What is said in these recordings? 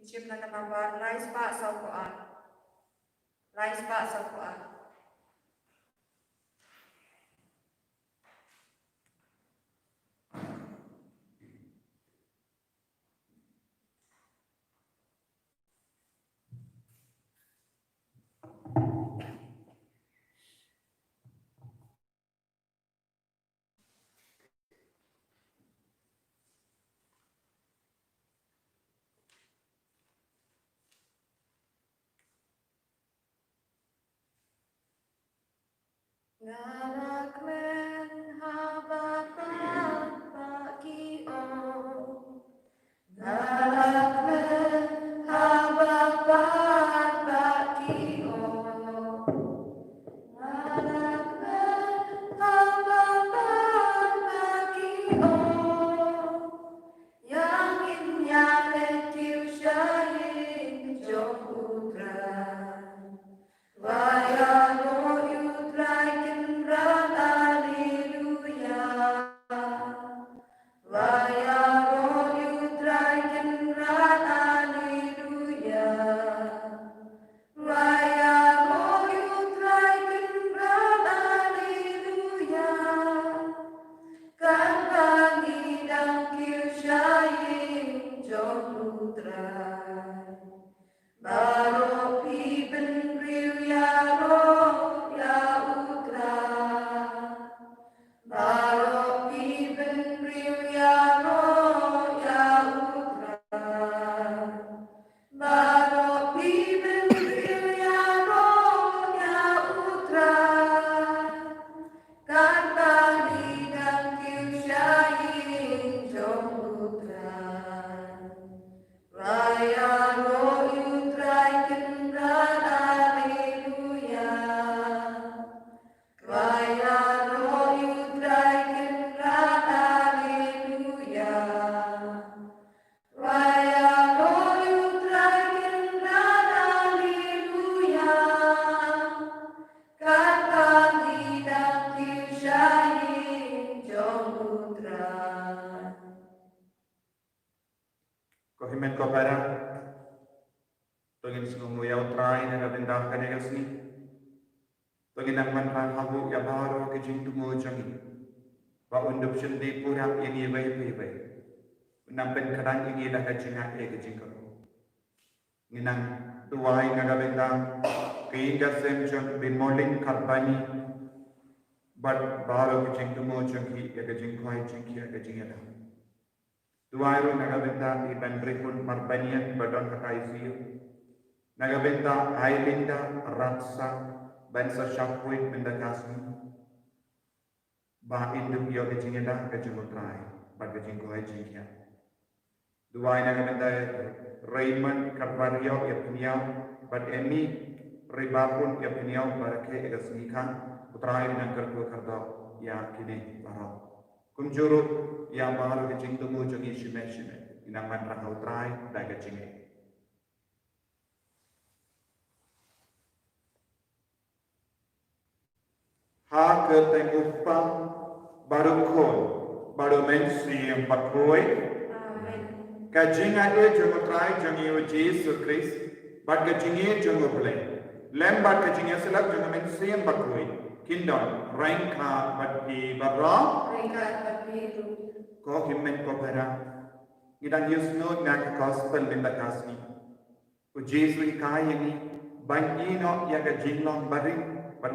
Ichim na kamambar, lais pa sa kuan. Lais pa sa kuan. Ngalakmen habapan pagi o. Ngalakmen habapan pagi o. Ngalakmen habapan pagi o. Yang inyalet tiusyayin jom utran. Vaya lo utrai kenran alleluia. Vaya lo utrai kenran alleluia. Vaya lo utrai kenran alleluia. Kan pangidang kiusyayin jom utrai. Baro piben riu ya ro ya utra. Baro piben riu ya ro ya utra. Baro piben riu ya ro ya utra. Kan pangidang kiusyayin jom utra. Raya lo utrai kenran alleluia. Raya lo utrai kenran alleluia. Raya lo utrai kenran alleluia. Kan pangidang kiusyayin jom utrai. Kohimen ko para tungin sungu ya utrai na nabindah kanegasni tungin ang manran habu ya baro ke jing tungu jangi wa undup sindi pura ini bay nampen kadang ini dah kacingak ke jing ko nginang tuai na nabindah keinga semjon bin moling karbani but baro ke jing tungu jangi ya ke jing koi jing ya ke jing ya Tuairo nagabenta iban rikun marbanian badon kakaisiyo. Nagabenta ailinda ratsa bansa syapuit mendakasmi. Ba induk yo kecingeda kecingutrai bad kecingko hajingya. Tuai nagabenta Raymond Carvario ya piniau bad emi ribapun ya piniau barake egasmikan utrai nangkerku kardo ya kini barau. Kumjuru yang baru kecing temu jangi shime inang mantra utrai dan kecing. Ha ketengupa baru kon baru mensi yang pakoi. Kecing ada jangan utrai jangi Yesus Kristus, bad kecingnya jangan boleh. Lembat kecingnya selap jangan mensi yang pakoi. Kindon, rengka bagi barang. Ko himmen ko para. Idang Yusno nak gospel binda kasni. U Jesu ikai ini banyi no yaga jinglong baring ban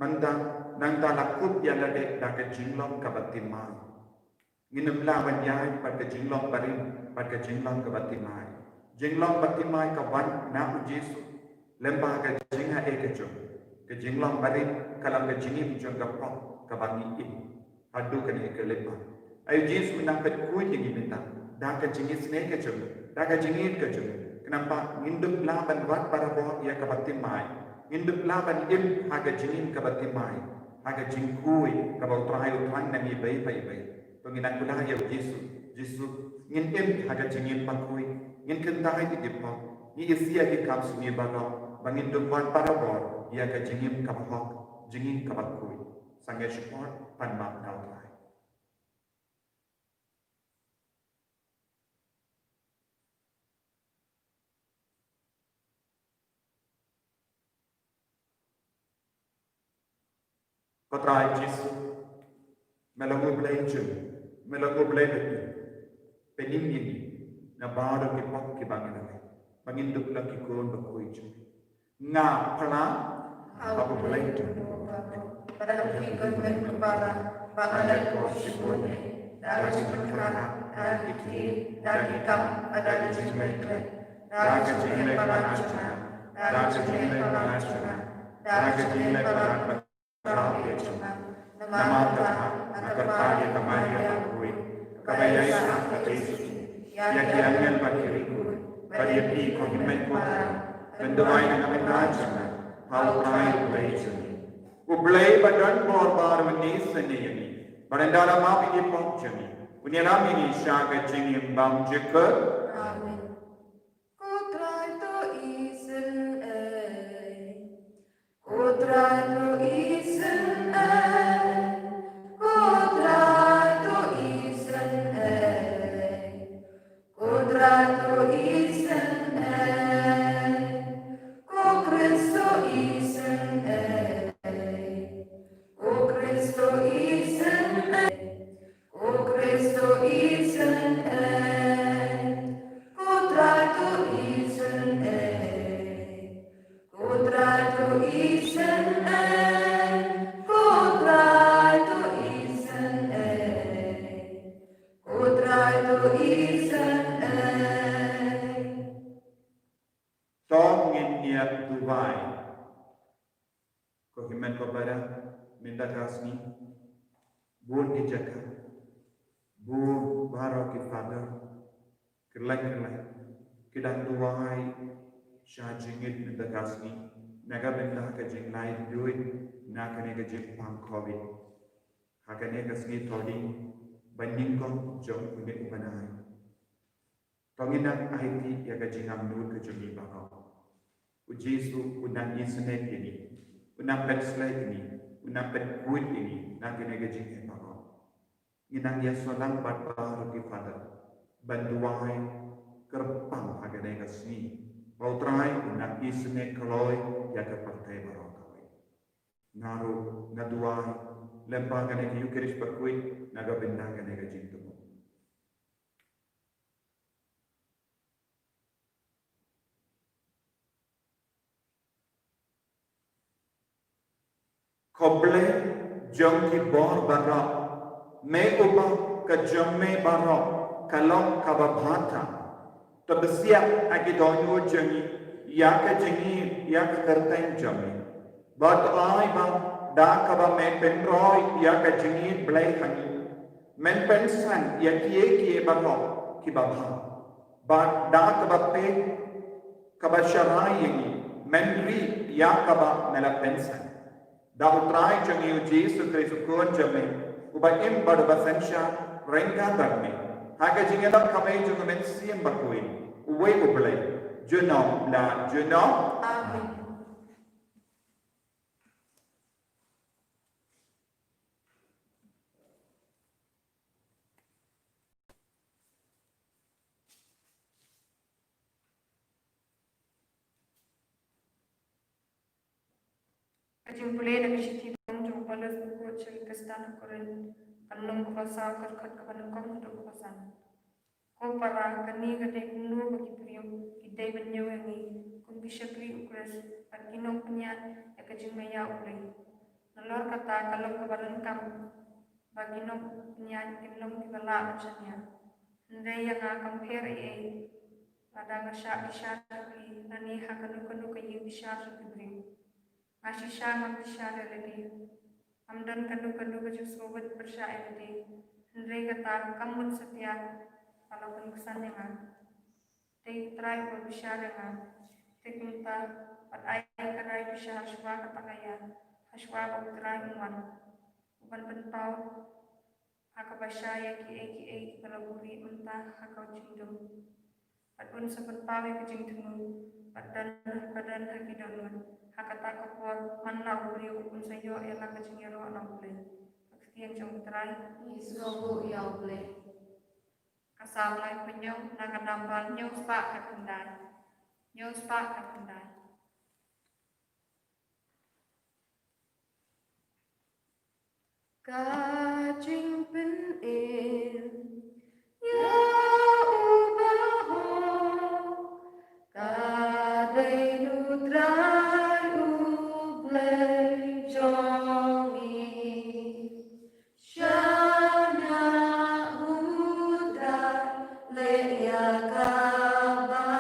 manda nangda lakup yaga de daga jinglong kabatimai. Nginum lawan yai pada jinglong baring pada jinglong kabatimai. Jinglong batimai kawan na u Jesu lembah ka jingha ekejum. Ke jinglong baring kalam ke jingim jong kapok kabangi in. Adu kan ekelepa. Ayo Yesus mendapat kuih yang diminta. Dah ke jingis ne ke jom. Dah ke jingit ke jom. Kenapa? Nginduk laban wat para boh ia kabatimai. Nginduk laban im haga jingin kabatimai. Haga jingkui kabau terayu terang nami bayi. Penginan kulah ya Yesus ngin im haga jingin pakui. Ngin kentai di dipok. Ni isia di kam sunyi barang. Banginduk wat para boh ia ke jingin kabahok. Jingin kabakui. Sangai syukur panmak kau. Patrai Jesu, melagu belajar, melagu belajar, pening ini, na baru kita bangun lagi, bangun duk lagi kon berkuih je, ngah pernah aku belajar, pada fikir kepala bangalan kosipun dari sementara dari kiri dari kam ada di mereka dari sementara palacana dari sementara palacana dari sementara palacana nama Tuhan akan kemari berkuih kepada Yesus yang kiangan berdiriku berdiri komitmen Tuhan bendoai dengan mengajar hal terakhir belajar Ublay badan borbar menis sendiri. Barandara ma ini pokjani. Unyala ini syaga jingim bang jeker. Amen. Kutrai to isen Kutrai to isen Kutrai to isen Kutrai to isen Ko Kristo isen O Cristo isen, O Cristo isen, Kudratu isen, Kudratu isen, Kudratu isen, Kudratu isen. Tong niat Dubai. Kohimen kepada minta kasni, bun dijaka, bun baru kita kerlek, kita Dubai syajingit minta kasni, naga minta kajing lain duit, naga naga jing pang COVID, hakane kasni todi, banding kong jom unit ubanai. Tonginak IT ya kajing amnul kajing bakau. Ujisu unang isnet ini. Unang slide ini, unang kuit ini, nak kena gajing heparo. Inang ya solang batbar di pada banduai kerpang agak kasni. Bau trai unang isne kaloi ya ke partai baru kawai. Naru ngaduai lempang kena yukeris berkuit naga benda kena gajing tu. Koble jom ki bor barra me upa ka jamme barra kalong kababhata tabsiya agi donyo jangi ya ka jangi ya ka kartain jamme bat ai ba da kaba me penroi ya ka jangi blai hani men pensan ya kiye barra ki babha ba da kaba pe kaba sharai men ri ya kaba mela pensan da utrai jangi Yesu Kristus kon jamme uba im bad basensha renga darme haga jingela kamai jungu men siem bakui uwe uble juno la juno Amen. Jumlah nak citi jumpa pada buku cerita kestan koren kanung kuasa kerkat kepada kau untuk kuasan. Kau para kini kedai kunu bagi prium kedai benyo ini kau bisa beri ukras pakinong punya yang kejumaya ulai. Nalor kata kalau kepada kam bagi nong punya kinong kibala macamnya. Ndai yang akan compare pada ngasyak isyarat ki nani hakanu kanu kayu isyarat kibri. Asisha magisha lagi. Amdan kanu kaju sobat bersyair lagi. Hendrai kata kamun setia kalau penulisan yang Tei try berbisya dengan Tei minta pada ayat kerai bisya haswa kata kaya haswa bergerai uman. Bukan pentau haka basya yang ki beraburi mentah haka cindum. Padun sepentau yang kejing temu badan haki danun. Hakata kapor manna uri ukun sayo ela kacingero anamble. Aktian jom terai. Isrobu yauble. Kasamlai penyong nakanambal nyong spak kakendai. Nyong spak kakendai. Kajing pen in ya ubaho kadai nutrai ublei jongi shana udra leya kababa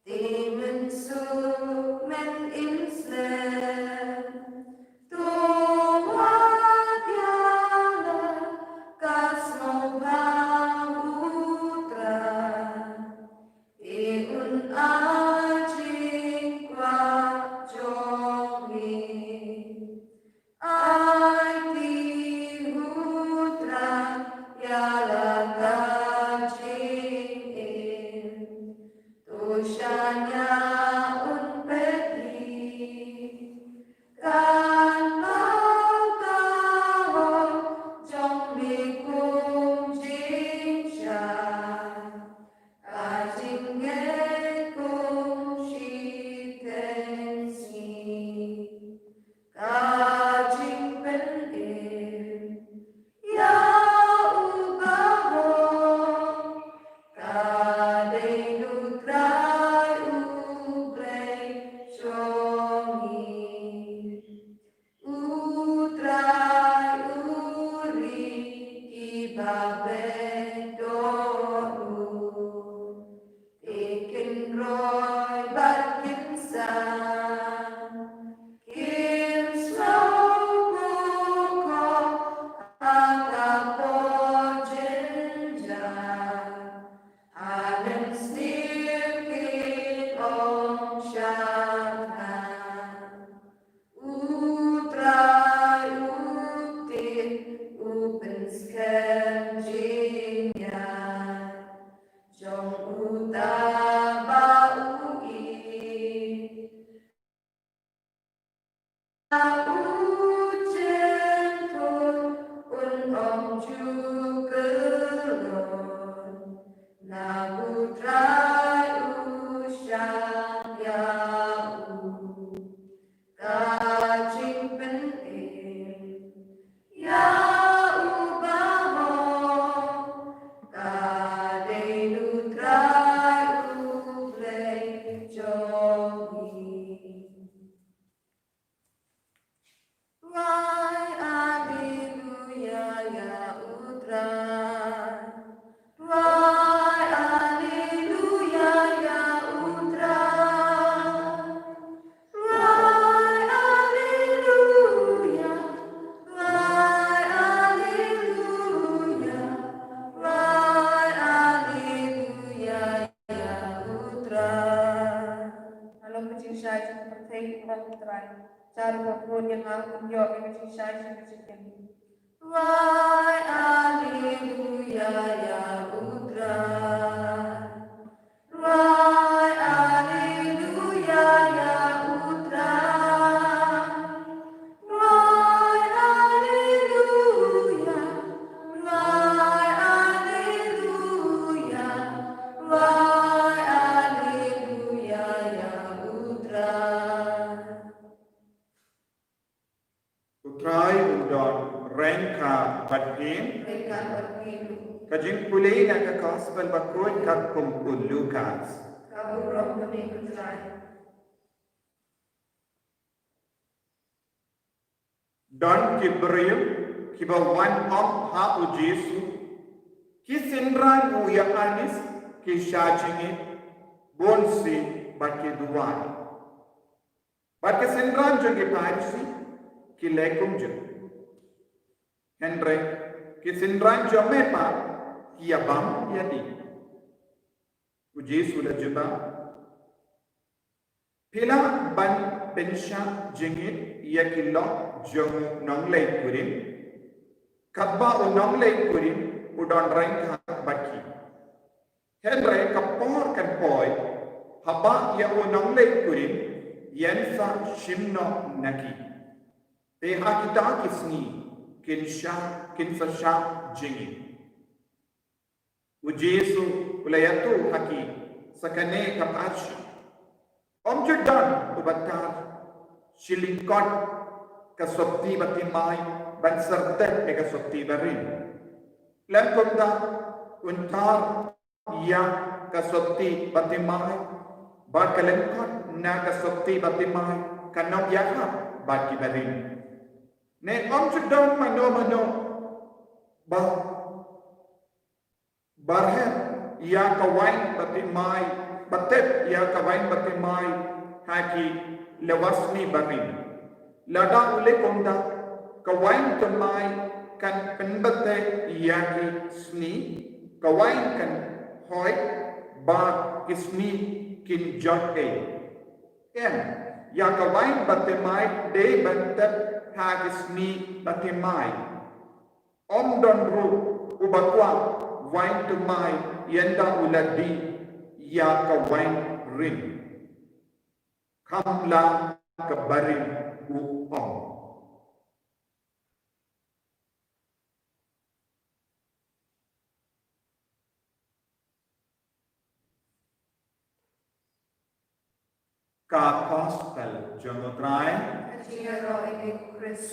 Demon su men insel Tushanya unpeti Kan mau tahu trong mi cung chính trà Kajing nghe cung shi tên si Kajing bên im ya ubaho Kadai nutrai ublei jongi Utrai uri ibabedoru Ikin roi bat kinsan Kim slow buko akapo jinjan Hanen stirkin om shantan Utrai utin upensken jinyan Jong utaba ugi Ujen pun om jugelon Na utrai usyang yau Kajing pening ya ubaho kadai nutrai ublei jongi Why hallelujah ya utrai Why hallelujah ya utrai Why hallelujah Why hallelujah Why hallelujah ya utrai Alam mencintai seperti utrai Cara apapun yang aku menjawab yang mencintai seperti Why hallelujah ya utrai Why hallelujah ya utrai Why hallelujah Why hallelujah Why hallelujah ya utrai Utrai udon rengka batin Mereka berpilu Kajing pulih nak ke gospel bakut kat kumpul Lukas Kabur roh benih utrai Don kibrium kibawan om ha u Jesu ki sindran u ya anis ki shajingi bonsi batke duwan batke sindran jogi parisi ki lekum jo Henry ki sindran jomepa ki abam yadi u Jesu la juba pila ban pensha jingit yakillo jong nonglei kurin kabba o nonglei kurin udon rengka baki Henry kapor kan poi haba ya o nonglei kurin yensa shimno naki te hakita kisni kinsa sha jingi u Jesu ulayatu haki sakane kapachi Om Jordan ubatar shilingkot kasopti batimai ban sertet ke kasopti barin lan konda untar ya kasopti batimai ba kalengkot na kasopti batimai kanok yakha baki barin ne om chudon mano ba barhe ya kawain batimai batet ya kawain batimai haki lewasni barin lada ule konda kawain temai kan penbate yaki sni kawain kan hoi ba kisni kin jote em ya kawain batemai de bantet ha kisni batemai om don ru ubakwa wain temai yenda uladi ya kawain rin kamla kabarin uong ka gospel jonotrai Kajiro ing Kris.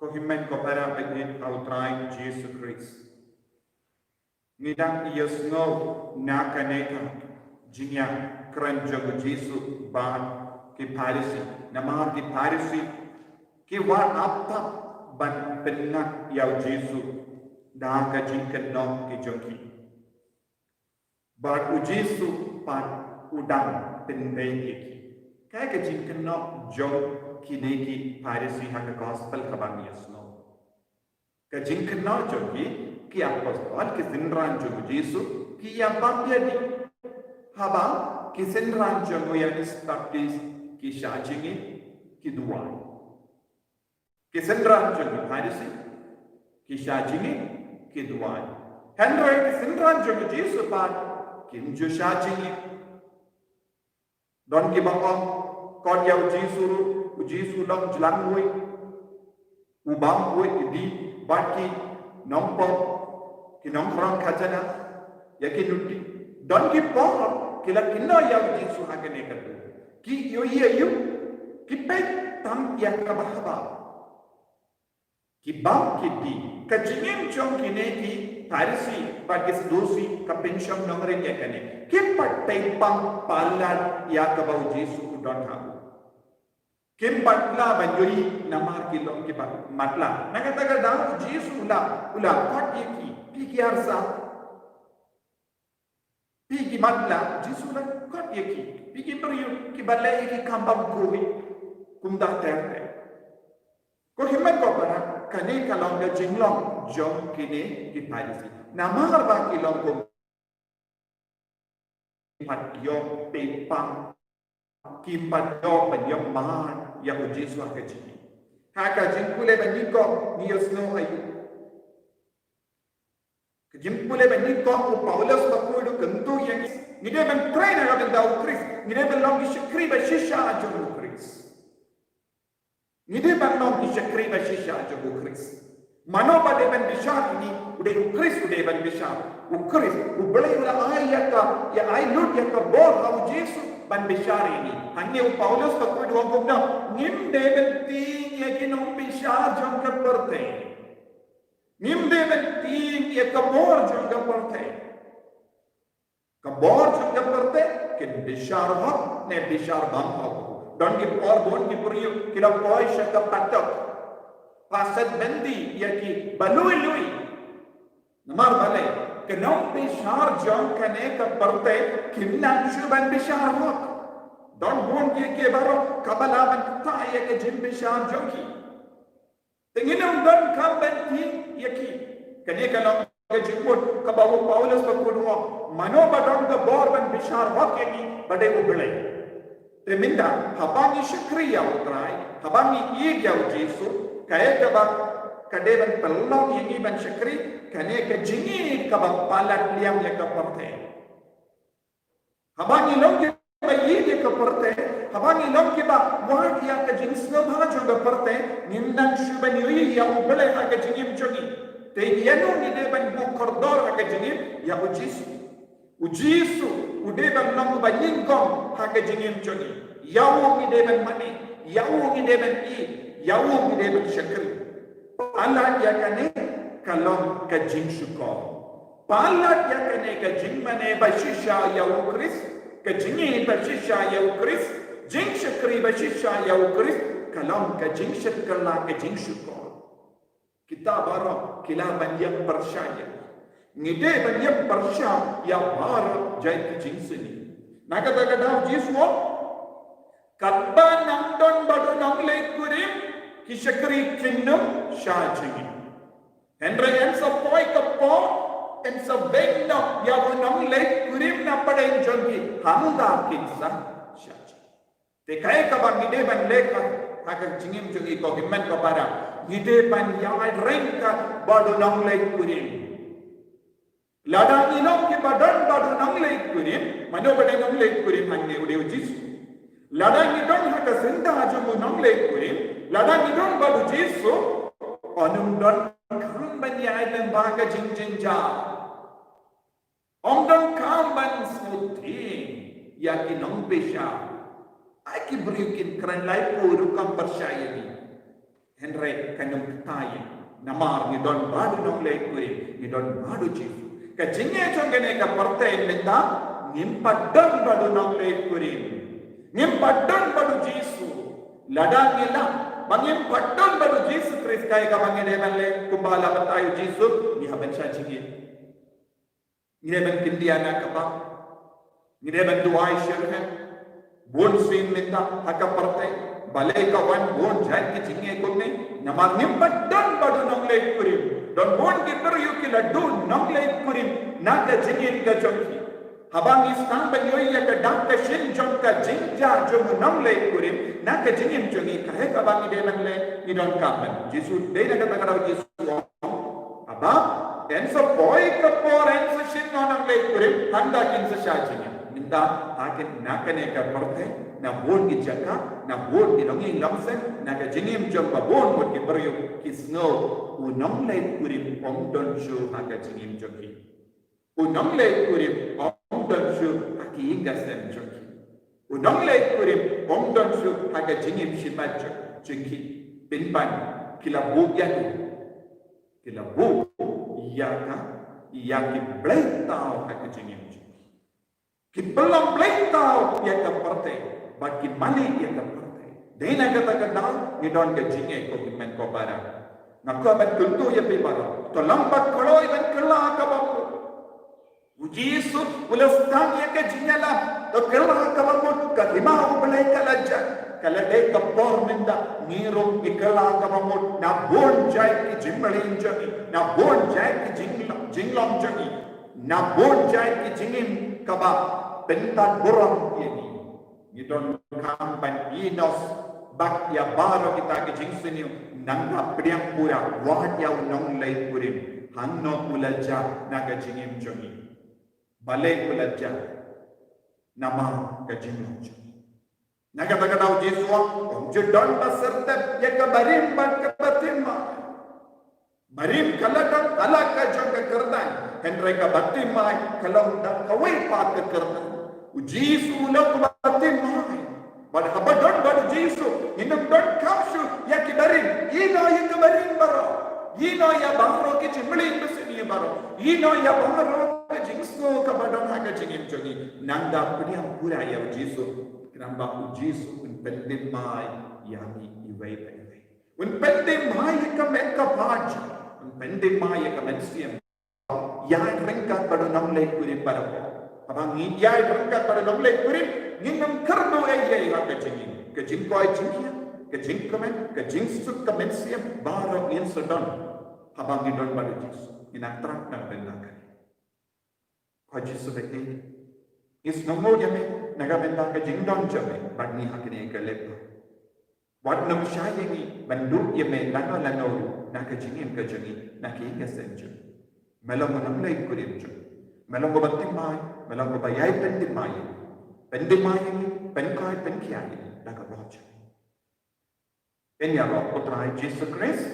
ko himmen ko para pagin outrai Jesus Christ ngidang iyosno nakaneka jinya kran jogo Jesus ban ki parisi namar ki parisi ki wa apta ban penna yaw Jesus da ka jinkan no ki jonki ba u Jesus pan udang penbe ki ka jinkan no jong kineki parisi haka gospel kabang yasno ka jinkan no jonki ki apostol ki sinran jogo Jesus ki ya bambia di haba ki sinran jogo ya istapis ki shajingi ki duwa ki sinran jogo parisi ki shajingi ki duwa Henry ki sinran jogo Jesus pa ki jo shajingi don ki bangom kon yaw Jesus Ujisu long jelang woi ubang woi di baki nompo ki nongkrong kajana yakin nuti don ki pohon kila kinno ya ujisu hakene katu ki yo yu ki pe tam ya kabahaba ki bam ki di kajingin chong kine ki parisi bagi sedosi ka pension nongre yakane ki patai pang palan ya kabau ujisu don ha Kim patla banjuri nama kilom ki matla. Nakataga daw Jesus ula kot yeki piki arsa piki matla Jesus ula kot yeki piki periu ki balai ki kambam kuwi kumda terte. Ko himmat ko para kane kalong da jinglong jom kine ki parisi. Nama ba kilom ko pat yo pepang kimpat yo penyom man ya ujisu akajini haka jinkule baniko ni yosno ayu jinkule baniko ko Paulus bakudu kentu yang ni dia ben train aga da ukris ni dia ben long shikri ba shisha ajo ukris ni dia ben long shikri ba shisha ajo ukris mano ba de ben bishar ni ude ukris ude ben bishar ukris ubelai ula ayaka ya ay lut ya ka bol ha ujisu ban bishar ini hanya Paulus bakudu ngomna nim deben ting yakinong bishar jong ka perte nim deben ting yakamor jong ka perte kabor jong ka perte kin bishar hak ne bishar bam hak don ki or don ki puriyo kila koi shaka patok pasad bendi yaki balui lui namar balai kenong bishar jong kane ka perte kinnan shuban bishar hak don bon ke baro kabalaban taye ke jimbe sham jonki tenginam don kamban tin yaki kane kalong ke jikut kabawu Paulus bakudwa mano badon ga borban bishar hakeni bade ubele teminda habangi shukriya utrai habangi igya ujisu kaye kaba kadeban pelong yangi ban shukri kane ke jingi kabak palat liam ya kaparte habangi long bayi dia keperti, habangi long kita wah dia kejenis nabah juga perti, nindan shubani ya ubelai agak jenim jogi, te yanu ni depan bukordor agak jenim ya ujis Ujisu udeban nang banyingkom haka jingim choni. Yawu ideban mani, yawu ideban I, yawu ideban syakri. Palat yakane kalom ka jing syukur. Palat yakane ka jing mane bashisha yawu Kris, ka jingi bashisha yawu Kris, jing syakri bashisha yawu Kris, kalom ka jing syakla ka jing syukur. Kita barang kilaban yang percaya. Ngide ban yang percaya ya bar jai ki jing sini. Naga daga daw jiswo katba nang don badu nang lay kurim ki syakri kinnum syajingi. Henry en sa poy kapo en sa vegna ya nang lay kurim na padain jongi hamda kinsa syaj. Te kay ka bang ngide ban leka haka jingim jongi ko himman ko para ngide ban ya rengka badu nang lay kurim. Ladang inong ki badan badu nang lay kurim, mano badan nang lay kurim hangne ude Jisu. Ladang idong haka senda ajumu nang lay kurim, ladang idong badu Jisu, onum don kam banyai dan baga jing ja. Om don kam ban smuti, yaki nang pesha. Aki beriukin keren lay puru kam percaya ni. Henry kanum taye, namar ni don badu nang lay kurim, ni don badu Jisu. Ka jinge chongene ka partai minta ngimpaddan badu nang lay kurim ngimpaddan badu Jisu ladang ila bangim paddan badu Jisu Kris kay ka bangine manle kumbala batayo Jisu ni haban sya jinge ni ban kindiana ka ba ni ban duai shirhan bon sin minta haka partai balai ka wan bon jai ki jinge kunne namar ngimpaddan badu nang lay kurim don bon ki peryu ki laddu nang lay kurim naga jingin ka jongki habang istan banyoy ya ka dak ka shin jong ka jingja jong nang lay kurim naga jingin jongi ka he ka bang ide man le ni don ka ban Jisu de na ka takaraw Jisu aba en so boy ka por en so shin nang lay kurim handa kin sa sha jingin minta akin nakane ka porte na bon ki jaka na bon ki nongin lamsen naga jingim jong ba bon bon ki peryu ki snow unang lay kurim om don shu haka jingim joki unang lay kurim om don shu haki ingasen joki unang lay kurim om don shu haka jingim shimat joki pinpan kilabu yaka yaki blaitao haka jingim joki ki pelang blaitao yaka parte baki mali yaka parte dena kata kata ni don ka jinge ko men ko bara Naku aban kuntu ya pibara. To lambat koloi ban kela ka bamu. Ujisu ulastan ya ka jinyala. To kela ka bamu ka lima ubelai ka laja. Kala dei ka por minda nirong ikela ka bamu na bon jai ki jimbalin jagi. Na bon jai ki jinglom jagi. Na bon jai ki jingim ka ba pentan burang ini. Nidon kampan inos bak ya baro kita ke jingsini nangga priang pura wahat ya nong lay kurim hanno ulaja naga jingim jongi balay ulaja nama ka jingim jongi naga taga daw Jesua om jodon baserta ya ka barim ban ka batimma barim kaladang alaka jong ka kerdan henry ka batimma kalau dak kawai pat ka kerdan ujisu ulang batimma Bad habadon bad Jisu inam don kapsu ya kibarin ino ya kibarin baro ino ya baro ki chimli besini baro ino ya baro ka jingso ka badon ha ka jingim jogi nanda pudiam pura ya Jisu kinamba Jisu un pendim mai ya mi iwai pai un pendim mai ka men ka paj un pendim mai ka men siam ya rengkat bado nam lay kurim baro abang ya rengkat bado nam lay kurim Ningam karno ay ka jingin ka jing ko ay jingya ka jing kamen ka jing suk kamen siam baro in sadon habang idon bado Jisu inatrak na bendakan ko Jisu bete is nomo yame nagamenda ka jing don jame bagni hakine ka lepa wat nam shayengi bandu yame lano na ka jingin ka jingi na ki ka senju melong nam lay kurim ju melong batimay melong bayay pendimay Pendimayan, penkai, penkiai, dah kau baca. Ini adalah putra Yesus Kristus.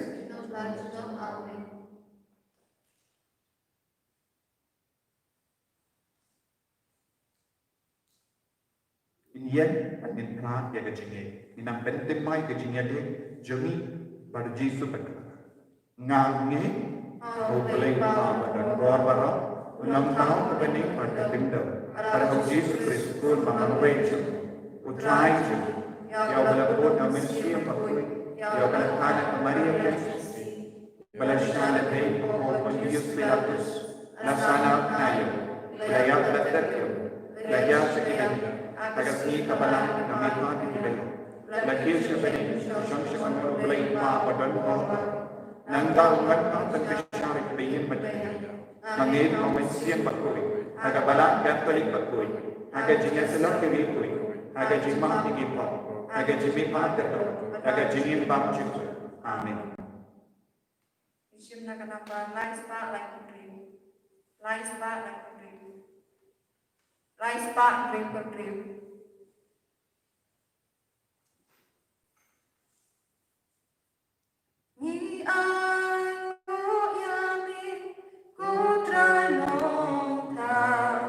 Yen at min plant ya kajinge. Inang penting mai kajinge de jemi bar Jesu betul. Ngange o play pa dan bor bara unang tao kebening pada bindau. Pada Jesu Kristus pun mengambil utrai je. Ya berlakon amin siap pakui. Ya berlakon Maria Kristus. Balashana dei o Pontius Pilatus. Nasana kayo. Layak latakyo. Layak sekian. Tagasi kabalang na may mga titibay. Lagi siya bening siyang siya manulay pa padan ko. Nanggaungan ang pagkasyari kabayin madali. Mangin ang may siyang pagkuy. Nagabalang gantalik pagkuy. Nagajingin sila kirikoy. Nagajimang tigipa. Nagajiming paterto. Nagajingin bangchik. Amen. Isim na kanapa, lais pa like dream. Lais pa like dream. Lais pa dream per dream. Ni ai ko yami ko trai mong tao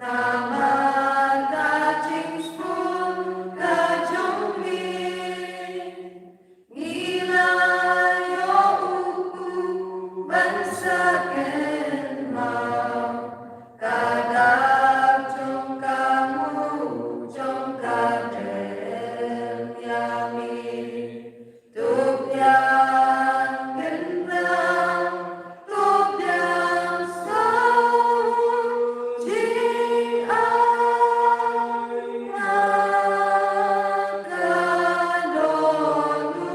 na magajing spoon ka jong mi nilayo upu bansa ken mau kadang jong kamu jong kadem yami tuk yang gendam tuk yang sau jing ai nakadonu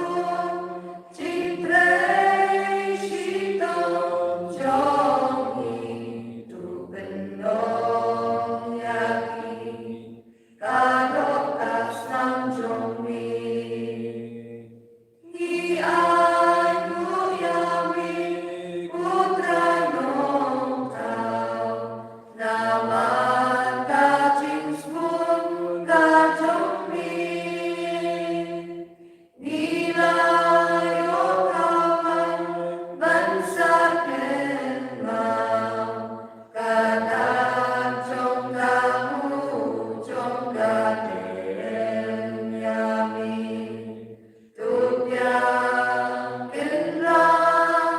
jing trei shitong jong hidup penuh yakin kadok kasam jong mi Ni aku yami putra nong tau nama kacing spun kacong mi nilayo kawan bansa ken mau kadang jong kamu jong kadem yami Tuk yang kenal,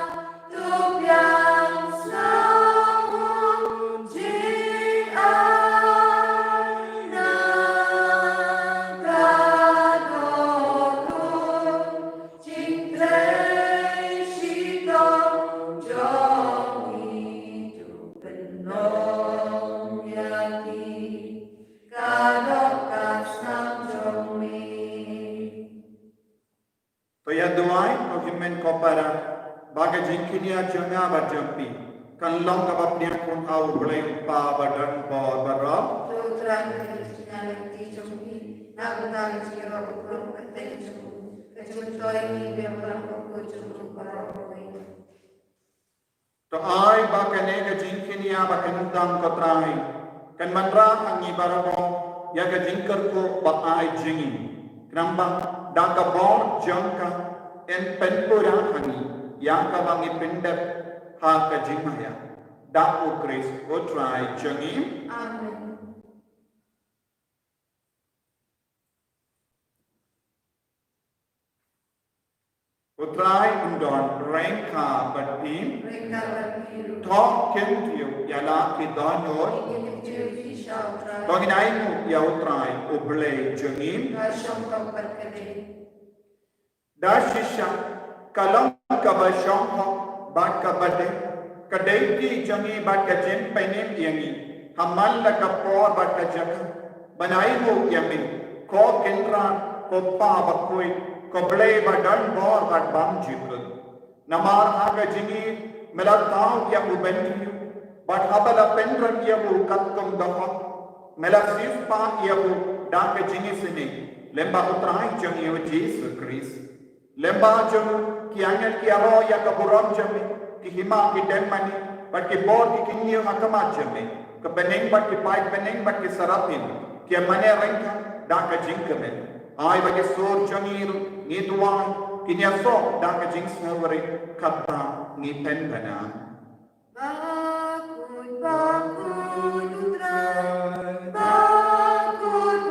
tuk yang selalu jing ai nakadonu jing trei shitong jong hidup penuh yakin kadok kasam jong mi Toya duai o himen kopara baga jingkinia janga bajampi kan long kabapnya pun au boleh pa badan bor barab Tuhan Kristus di jombi, nak betul siro ukur keteng jombi, kecuntoy ni biarlah ukur jombi paroi. to ai baga nega jingkinia bakan dam kotrai kan manra angi barabo ya ga jingkar ko ba ai jingi kenamba daka bor jangka en penpura hani yang ka bangi pendep ha ka jingmaya da o Kris o try jangi Amen. o try undon rengka batim Mereka berbiru, talk kentiu yala ki danor ingin jadi syautra, Toginai mu ya o try o ble jangi rasyong kau berkedai. Dashisha kalam kabasham bat kabade kadai ki jangi bat kajem penem yangi hamal la kapor bat kajak banai ho yamin ko kendra ko pa bakoi ko ble badan bor bat bam jikul namar haga jingi melatau ya ubentu bat habala pendran ya bu katkum dafa melasif pa ya bu da ka jingi sini lemba utrai jangi o Jesus Christ Lemba jam ki angel ki aro ya kaburam jami ki hima ki demani but ki bor ki kinyo akama jami ke beneng but ki pai beneng but ki sarapin ki mane rengka da ka jingkame ai ba ki sor jangir ni duan ki nya so da ka jing snawari katta ni penbana Bakut bakut utrai, bakut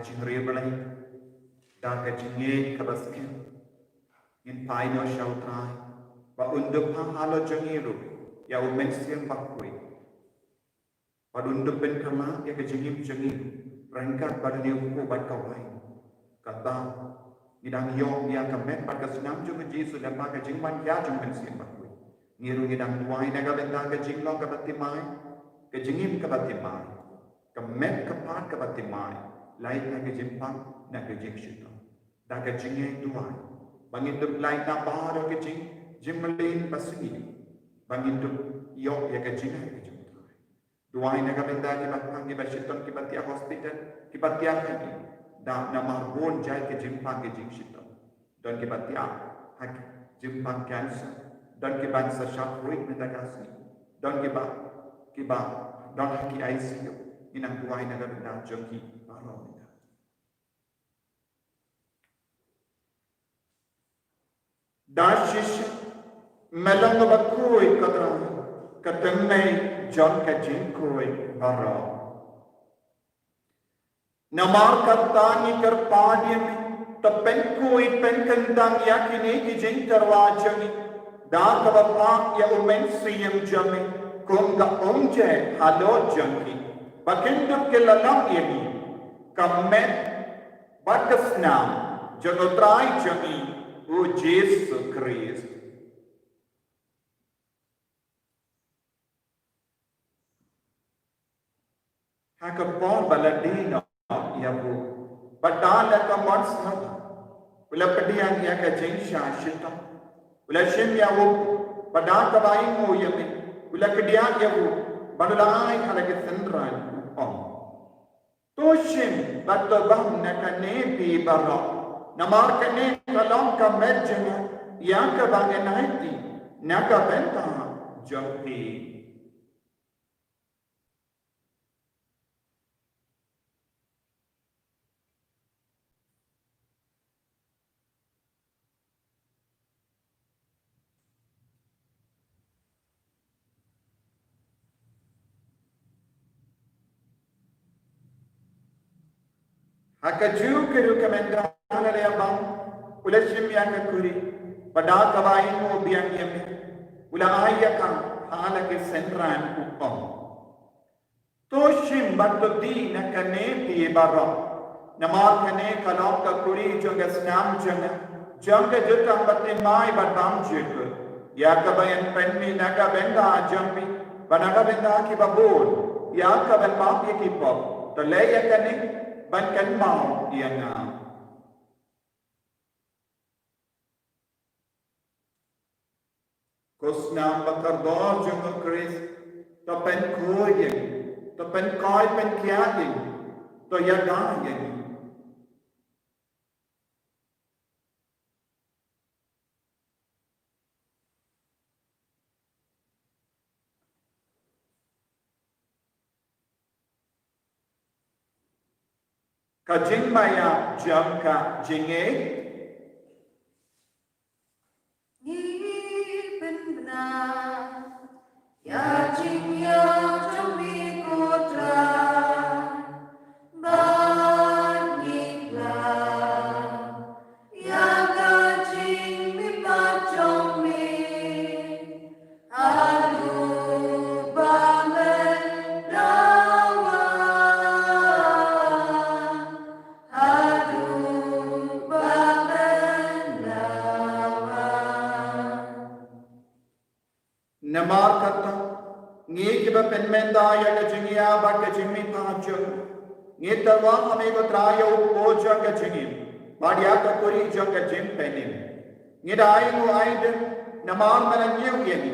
jingre belai da ka jinge ka baskin in pai no shau trai ba undup halo jangiru ya umensian bakui ba undup ben kama ya ka jingim jangiru rangkat pada ni uku bat kawai kata idang yong ya ka met pat ka senam ju ka jisu da pa ka jingman ya jung mensian bakui ngiru idang tuai na ka benda ka jinglong ka batimai ka jingim ka batimai ka met ka pat ka batimai lain na ka jimpang na ka jingshita da ka jinge tuai bangin tu lain na bahar ka jing jimmelin basini bangin tu yok ya ka jinga ka jing tuai na ka benda ki batang ki bashiton ki batia hospital ki batia ki da na marbon jai ka jimpang ka jingshita dan ki batia hak jimpang cancer dan ki bangsa syafruit na kasni dan ki ba dan ki ICU inang tuai na ka benda jengki baro dashish melang bakui katra katemai John ka jinkoi baro namar katani karpadiam tapenkoi penkandang yakini ki jinkarwajani da kabapa ya umensiyam jami kunga umje halo janki bakindup kelalang yani kamet bakasnam janotrai jami o Jesus Christ. Hakapon baladina yabu. Badala ka mansna. Ula padiang ya ka jinsha shita. Ula shim yabu. Badaka bayi mo yami. Ula kadiang yabu. Badulai halagi sendran om. Toshim batobam nakane pi bara. Namar kene kalong ka medjana yang ka bangenaiti naka benta jampi hakaju keru kamenda le abang ula shim ya ka kuri pada kabai mo biang yami ula ayya ka hala ke senran upam to shim batto di na kane pi bara namar kane kalom ka kuri joga snam jana janga jutta batte mai batam jek ya ka bayan penmi na ka benda jampi banaga benda ki babul ya ka ban pap ki pop to le ya kane ban kan mau ya na Kusnam bakardor jungo Chris to pen koyen to pen koi pen kiatin to yagayen kajing maya jamka jinge Ya jingya jami kotra banikla ya gajing mipachome adu bamen lawa adu bamen lawa namar kata ngi kiba penmenda ya ka jingia ba ka jimmi pacho ngi tawa hame ko trayo ko janga jingi badia ka kuri janga jim penim ngi dai no aid namar mananyu yeni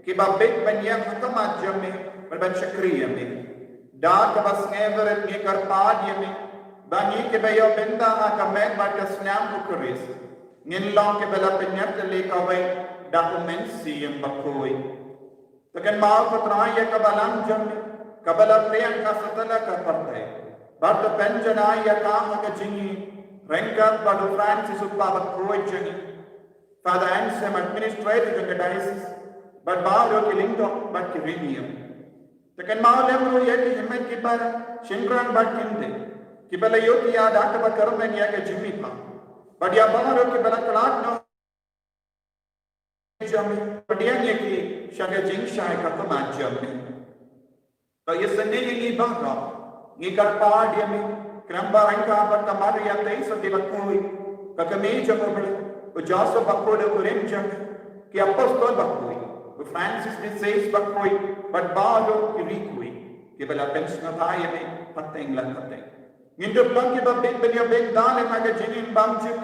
kiba bet banya hakama jamme ban shakriya me da ka bas never ngi karpad yemi bangi ke bayo benda ka men ba ka snam ko kuris ngin long ke bela penyat le ka vai document siem bakoi Tekan mau keterai ya kabalang jam kabalang riang ka satala ka partai bat penjana ya ka ka jingi rengkat badu Francis upabat koi jingi Father Ansem administrator of the diocese but baro kilingdo but kirinium Tekan mau lemru ya ki himmet ki par shingran bat kinde Kibala yoki ya da ka bakar men ya ke jimi pa. But ya baharo kibala kalat no jami. But ya ni ki shaga jing shai ka ma jami. To ye sene ni bahra ni kar pa dia mi kramba ranka ba kamar ya tai sa de bakoi ka kame jamo bale. O jaso bakko de urem jam ki apostol bakoi. O Francis de says bakoi but baharo ki rikui. Kibala pensna thai me pateng la pateng. Ngindup lang kita benya dale maga jinin bang juk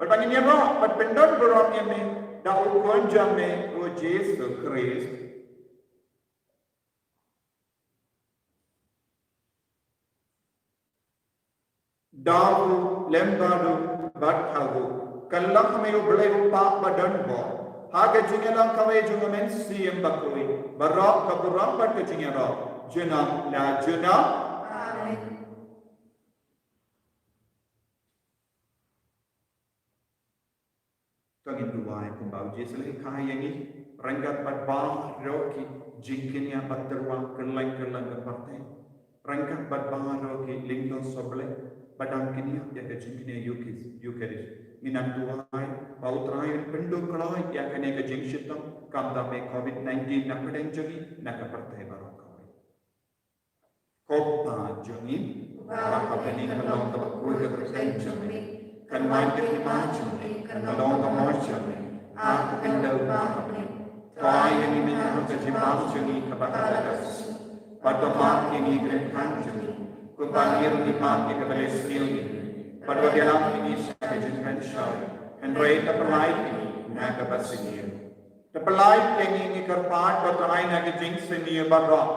but bangin ya ro but pendon berom ya me da ukon jame o Jesus Christ dawu lembadu bathawu kallam me uble upa badan bo haga jingalang kawai jungamen siem bakoi barok kaburam bat jingero junam la junam Amen. Tangin duwai kumbau Jesus kai yang ini ranggat badbah roki jingkinya baterwang kelang partai ranggat badbah roki lingdo soble badang kinya ya ke jingkinya yukeris minan duwai bautrai pindu kalai ya kene ke jingshitam kamda me COVID-19 nakadeng jogi nakapartai barokawai kopa jogi bakapeni kalong tabakui ke tersenjami kan main ke macam ni kan long macam ni aku pindah macam ni kau yang ini aku kejibam jadi kebakaran pada mak ini gerhan jadi ku panggil di mak ke Palestin pada dalam ini saya jadikan syar dan mereka pelai ini nak bersihir terpelai yang ini kerpat pada air nak jingsi ni barok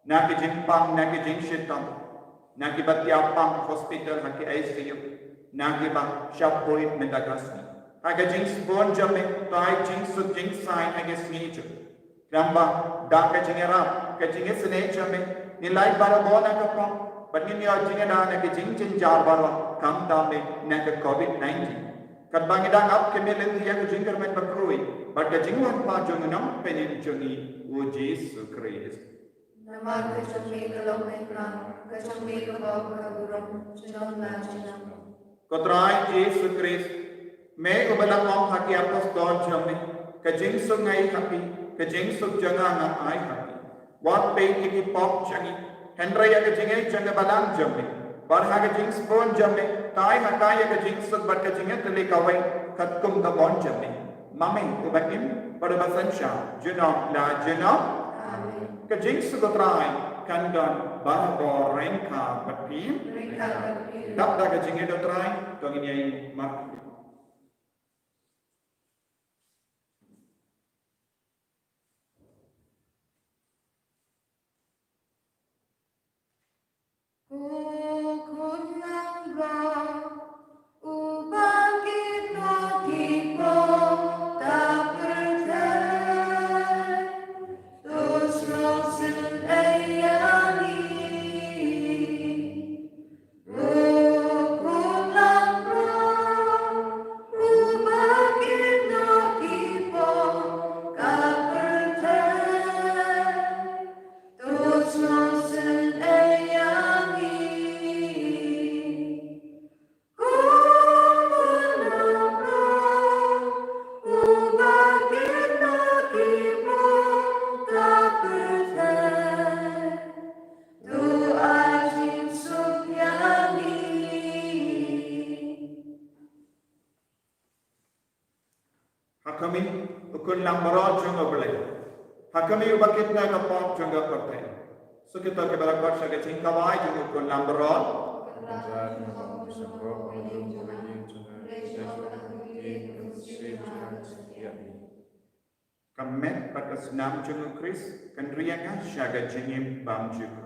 nak jimpang nak jingsitam nak batiapang hospital nak ICU nagi ba shapoit mendagasni aga jinx bon jame tai jinx sai aga snich ramba daka jingera ka jinx ne jame ni lai bara bona ka pa bani ni jingera na ka jing jar bara kam da me na ka COVID-19 kad bangi dang up ke melen dia ka jinger men bakroi but ka jingwan pa jong nam penin jongi o Jesus Christ Nama kecami kalau mekran, kecami kalau bergurau, jenam la jenam. Kotrai Jesus Christ, me ubala kong haki apostol jami, kajing sungai happy, kajing suk jangan ai happy. Wat pe iki pop jangi, Henry ya kajing ai janga balang jami, bar ha kajing spon jami, tai hakai ya kajing suk bar kajing ai tele kawai kat kum da bon jami. Mami ubakim pada basansha, jenam la jenam. Kajing suk kotrai kandan bahwa rengka bapi. Dap dah kajing itu try, tong ini yang mak. Hakami ukun lambarat jangga belai. Hakami ubakit na kapap jangga partai. So kita ke barakot sa kacing kawai jangga ukun lambarat. Kamet pada senam jangga Chris kendriangan syaga jingim bang jangga.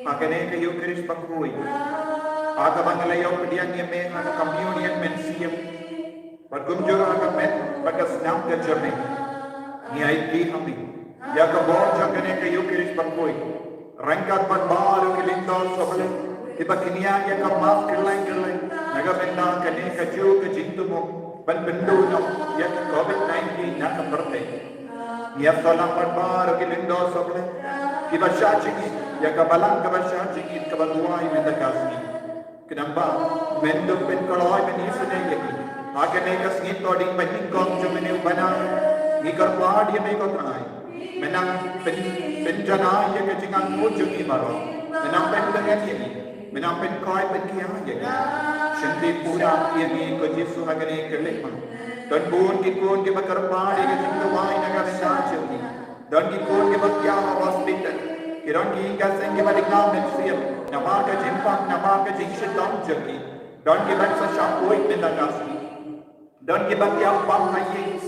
Hakane ke Eucharist pakui. Aga bangalayo pediang yeme aga communion mensiam. Bagum jura aga men bagas nam ke jame. Ni aiki hami. Ya ka bon jangane ke Eucharist pakui. Rangkat baru ke lindo sobale. Iba kinia ya ka maaf kelai. Naga benda kane ka ju ke jintumo. Ban bendu no ya ka COVID-19 na ka berte. Ya salam baru ke lindo sobale. Iba syajiki ya ka balang ka syajiki ka baduai mendakasni. Kenapa? Menduk pen kaloi men isne yaki. Agane ka snit todi pening kom jo mene bana. Ikar paad ye me ko tanai. Menang pen jana ye ke jingan mo jo ki maro. Menang pen dengan ye. Menang pen koi pen kia ye. Shanti pura ye me ko Yesu agane ke lekma. Dan bon ki kon ke bakar paad ye jinga wai naga sajo ni. Dan ki kon ke bakya hospital. Kiran ki ka senge balik nam mensiam. Nama ka jimpak nama ka jingshitam jaki. Dan ki bak sa shapoi mendakasni. Dan ki bak ya pam haye.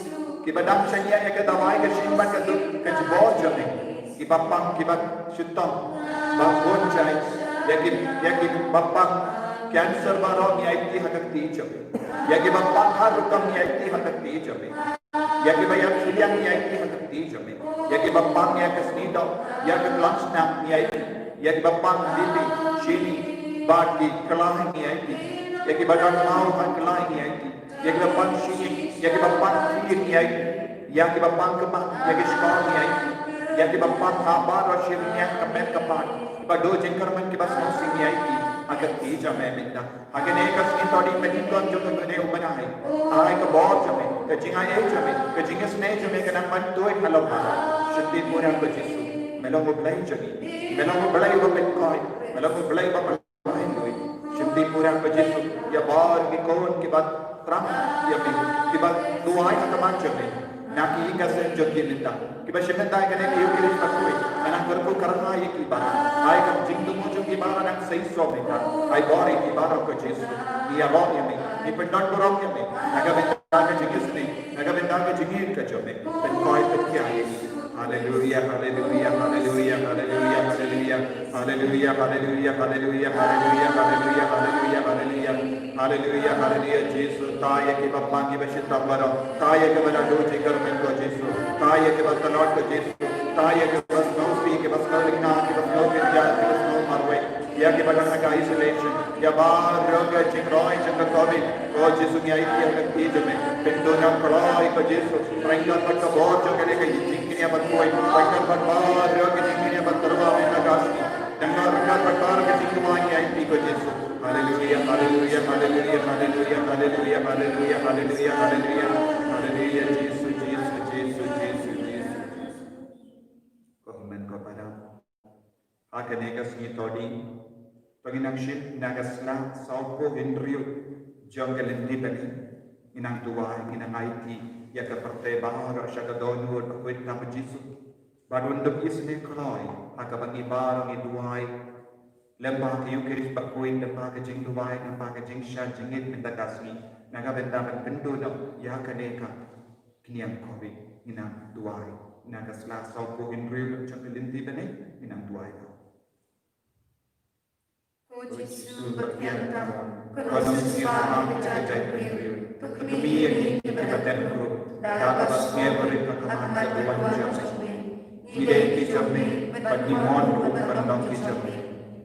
Ki badam shanya ya ka dawai ka shimba ka du ka jbo jame. Ki bapang ki bak shutam. Bak bon chai. Ya ki bapang cancer baro ni aiti hakak ti jame. Ya ki bapang harukam ni aiti hakak ti jame. Ya ki bayar suliang ni aiti hakak ti jame. Ya ki bapang ya ka snito. Ya ki lunch nam ni aiti. Ya ki bapang dili shini baki kelahi ni aiti. Ya ki badan mau han kelahi ni aiti. Ya ki bapang shini. Ya ki bapang fikir ni aiti. Ya ki bapang kepang. Ya ki skor ni aiti. Ya ki bapang kabar wa shini ni kamet kapan. Ba do jengkar man ki bas nosi ni aiti. Agar ti jame minda. Agane ka snito di medikon jo ko ne umana hai. Ai ka bor jame. Ka jinga e jame. Ka jinga sne jame ka man doi halo ba. Shakti pura ko Jesu. Melong mo belai jadi. Melong mo belai ba petkoi. Melong mo belai ba belai doi. Shakti pura ko Jesu. Ya bar ki kon ki bat terang ya bi. Ki bat duai ka taman jame. Naki ka sen jo ki linda. Ki ba shemenda ka ne ki Eucharist pakoi. Ana korko karna ye ki ba. Ai ka jingdu mo jo ki ba na sei so me ka. Ai bari ki ba ko Jesu. Ni abon ye me. Ni pendon borom ye me. Naga benda ka jingis ni. Naga benda ka jingir ka jo me. Petkoi petkia ye. Hallelujah, hallelujah, hallelujah, hallelujah, hallelujah, hallelujah, hallelujah, hallelujah, hallelujah, hallelujah, hallelujah, hallelujah, hallelujah, hallelujah, Jesus, ताये के बप्पा की बशिता बरो, ताये के बना डोजी कर में को जीसु, ताये के बस तलौट को जीसु, ताये के बस नौसी के बस कौलिकना के बस नौ विद्या के बस नौ मरवे, या के बना का isolation, या बार रोग चिंगरोई चंद्र कोविड, को जीसु की आई की अगर तीज में, पिंडो न कलाई को जीसु, रंगत पर का बहुत जो करे कि जिंगनिया बत कोई, रंगत पर बार रोग जिंगनिया बत तरवा में नगासी, रंगत पर बार के जिंगवाई आई की को जीसु, Hallelujah, hallelujah, hallelujah, hallelujah, hallelujah, hallelujah, hallelujah, hallelujah, hallelujah, Jesus, Jesus, Jesus, Jesus, Jesus. Kohman ko para. Akanegas ni todi. Paginangship nagasla saupo Henryu jangalindi bani. Inang tuwai inang aiti yaka parte bahara shagadonu kwit nam Jesus. Barundok isne kaloi akabangi barang iduai. Lembaga Eucharist bakuin lembaga jing duwai lembaga jing sha jingit mendakasni naga benda bendu no ya kaneka kiniam covid ina duwai naga sela sopo Hindu macam linti bani inang tuai. Yesus berkian kamu, Konstitusi orang jaga Hindu. Kami yang kebetulan guru dapat mengeluarkan kekalahan sebuah jam. Ide kicami penimon berkandang kicami.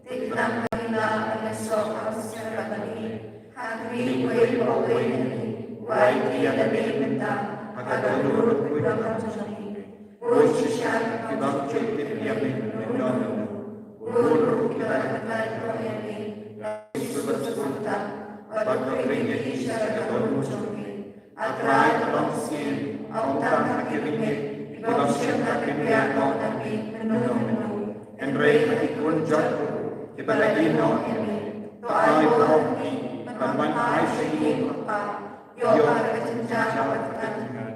Tikram kanila anesok asyara bani. Hakri wei bawei nani, wai tiada benta, agar nurut kuidam kami. Bosishan kibam cekit yami mendono. Ulu kita kenal rohani, Yesus bersebutan, batu ringgit isyara kami kami. Atrai terongsin, autang hakimnya. Ibang siyang kaya mo namin menung-menung. Enray matikun jatro, ibalagino ini. To ay bohong ni, pagmanay sa iyong pa. Yo para kacincawan,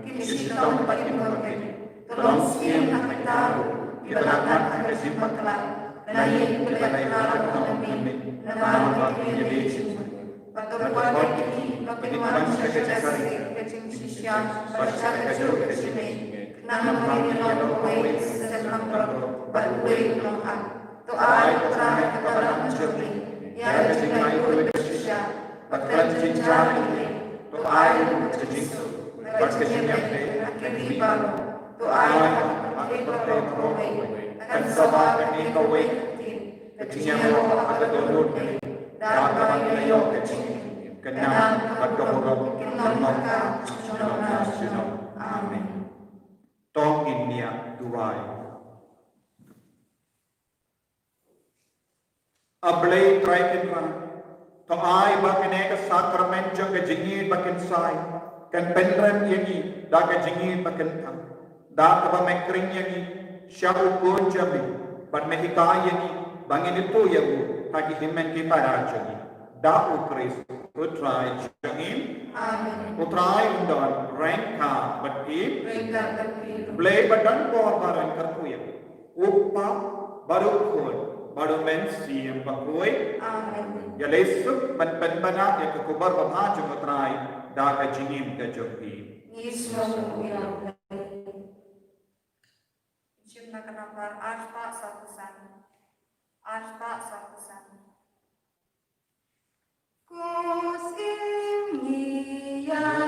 kinisitong patimorgan. Tulong siyang nakatao, ibalagat ang kasimaglan. Nalayin ibalaglag namin, namawag innovation. Pagkabuan ini, pagkabuan sa kasasari, kacing sisya, pagkakasyo kasini. Namun yang away sedang berbuat lengkap. To ay terakhir kepada menjadi yang tidak ikut bersisa. Bahkan cinta ini to ay terjadi. Bahkan yang ketiban to ay berbuat akan sebab ini kawai kecilnya roh ada download dan kami yo kecil kenal berdoa kenal amin. Tong India Dubai. Ablay traikinra. To ay bakine ka sakrament jang ka jingid bakin sai. Kan penren yangi da ka jingid bakin tam. Da ka ba mekring yangi sya ukun jami. Ban mehika yangi bangin itu yagu hagi himmen ki parajangi. Da ukris utrai jangin. Amin. Utrai undan rengka bati. Rengka bati. Blay badan por barang kerkuya. Uppa baru kun baru mensi yang bakui. Amin. Ya lesuk menpenbana yang kekubar babha jumutrai dah kejingim kejopi. Yesus ilang. Jumlah kenapa aspa sakusan. Aspa sakusan. Kusim niya